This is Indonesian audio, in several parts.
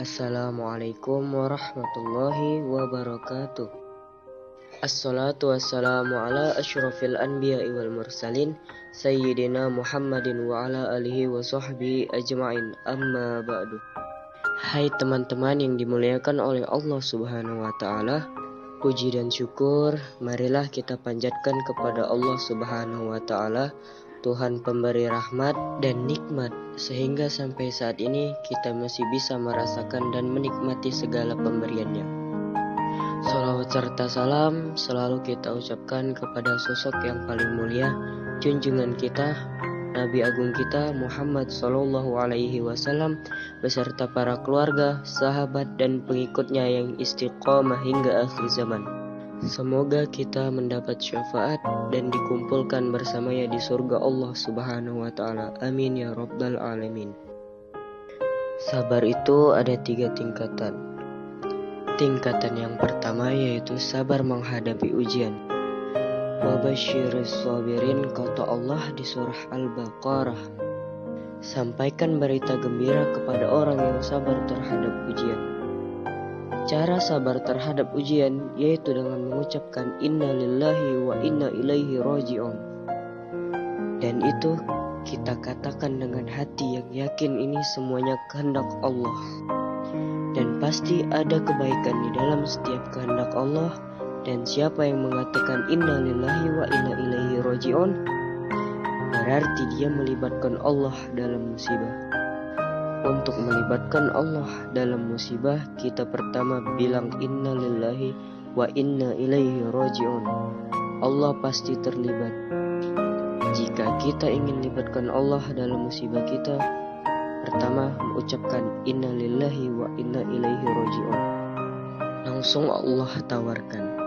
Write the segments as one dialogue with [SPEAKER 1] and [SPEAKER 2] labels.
[SPEAKER 1] Assalamualaikum warahmatullahi wabarakatuh. Assalatu wassalamu ala asyrafil anbiya'i wal mursalin Sayyidina Muhammadin wa ala alihi wa sahbihi ajma'in, amma ba'du. Hai teman-teman yang dimuliakan oleh Allah subhanahu wa ta'ala, puji dan syukur marilah kita panjatkan kepada Allah subhanahu wa ta'ala, Tuhan pemberi rahmat dan nikmat, sehingga sampai saat ini kita masih bisa merasakan dan menikmati segala pemberiannya. Salawat serta salam selalu kita ucapkan kepada sosok yang paling mulia, junjungan kita, Nabi Agung kita Muhammad Sallallahu Alaihi Wasallam beserta para keluarga, sahabat dan pengikutnya yang istiqomah hingga akhir zaman. Semoga kita mendapat syafaat dan dikumpulkan bersamanya di surga Allah Subhanahu wa Ta'ala. Amin ya Rabbal Alamin. Sabar itu ada 3 tingkatan. Tingkatan yang pertama yaitu sabar menghadapi ujian. Wa basyiris sabirin, kata Allah di surah Al-Baqarah. Sampaikan berita gembira kepada orang yang sabar terhadap ujian. Cara sabar terhadap ujian yaitu dengan mengucapkan inna lillahi wa inna ilaihi raji'un. Dan itu kita katakan dengan hati yang yakin ini semuanya kehendak Allah. Dan pasti ada kebaikan di dalam setiap kehendak Allah. Dan siapa yang mengatakan inna lillahi wa inna ilaihi raji'un, berarti dia melibatkan Allah dalam musibah. Untuk melibatkan Allah dalam musibah, kita pertama bilang inna lillahi wa inna ilaihi raji'un. Allah pasti terlibat. Jika kita ingin libatkan Allah dalam musibah kita, pertama mengucapkan inna lillahi wa inna ilaihi raji'un. Langsung Allah tawarkan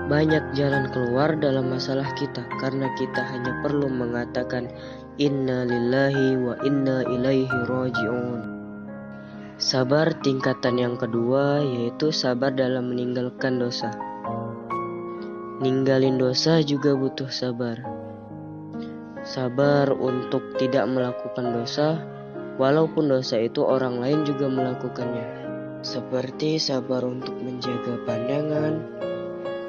[SPEAKER 1] banyak jalan keluar dalam masalah kita, karena kita hanya perlu mengatakan inna lillahi wa inna ilaihi raji'un. Sabar tingkatan yang kedua yaitu sabar dalam meninggalkan dosa. Ninggalin dosa juga butuh sabar. Sabar untuk tidak melakukan dosa, walaupun dosa itu orang lain juga melakukannya. Seperti sabar untuk menjaga pandangan,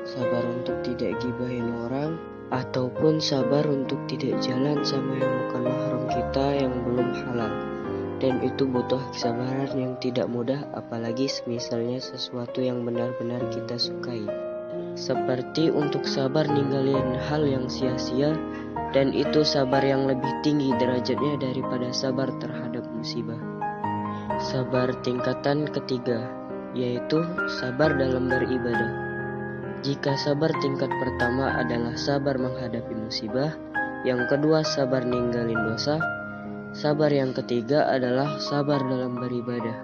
[SPEAKER 1] sabar untuk tidak gibahin orang, ataupun sabar untuk tidak jalan sama yang bukan mahram kita yang belum halal. Dan itu butuh kesabaran yang tidak mudah, apalagi misalnya sesuatu yang benar-benar kita sukai. Seperti untuk sabar ninggalin hal yang sia-sia, dan itu sabar yang lebih tinggi derajatnya daripada sabar terhadap musibah. Sabar tingkatan ketiga yaitu sabar dalam beribadah. Jika sabar tingkat pertama adalah sabar menghadapi musibah, yang kedua sabar ninggalin dosa, sabar yang ketiga adalah sabar dalam beribadah.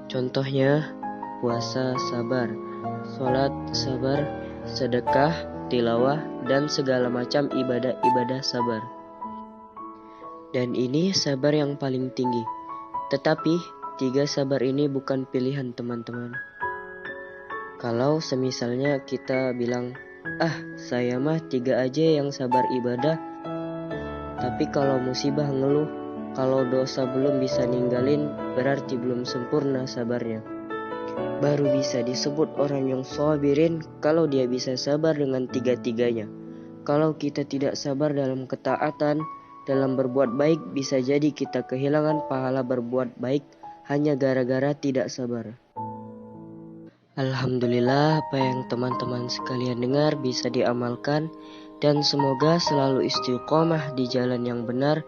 [SPEAKER 1] Contohnya, puasa sabar, sholat sabar, sedekah, tilawah, dan segala macam ibadah-ibadah sabar. Dan ini sabar yang paling tinggi. Tetapi 3 sabar ini bukan pilihan teman-teman. Kalau semisalnya kita bilang, saya mah 3 aja yang sabar ibadah, tapi kalau musibah ngeluh, kalau dosa belum bisa ninggalin, berarti belum sempurna sabarnya. Baru bisa disebut orang yang sabirin kalau dia bisa sabar dengan 3-tiganya. Kalau kita tidak sabar dalam ketaatan, dalam berbuat baik, bisa jadi kita kehilangan pahala berbuat baik hanya gara-gara tidak sabar. Alhamdulillah, apa yang teman-teman sekalian dengar bisa diamalkan, dan semoga selalu istiqomah di jalan yang benar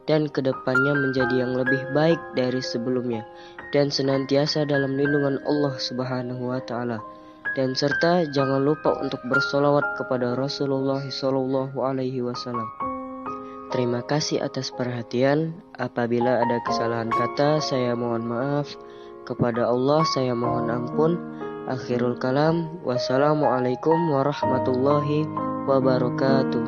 [SPEAKER 1] dan kedepannya menjadi yang lebih baik dari sebelumnya, dan senantiasa dalam lindungan Allah Subhanahu wa Ta'ala. Dan serta jangan lupa untuk bersolawat kepada Rasulullah Sallallahu Alaihi Wasallam. Terima kasih atas perhatian. Apabila ada kesalahan kata, saya mohon maaf. Kepada Allah saya mohon ampun. Akhirul kalam, wassalamualaikum warahmatullahi wabarakatuh.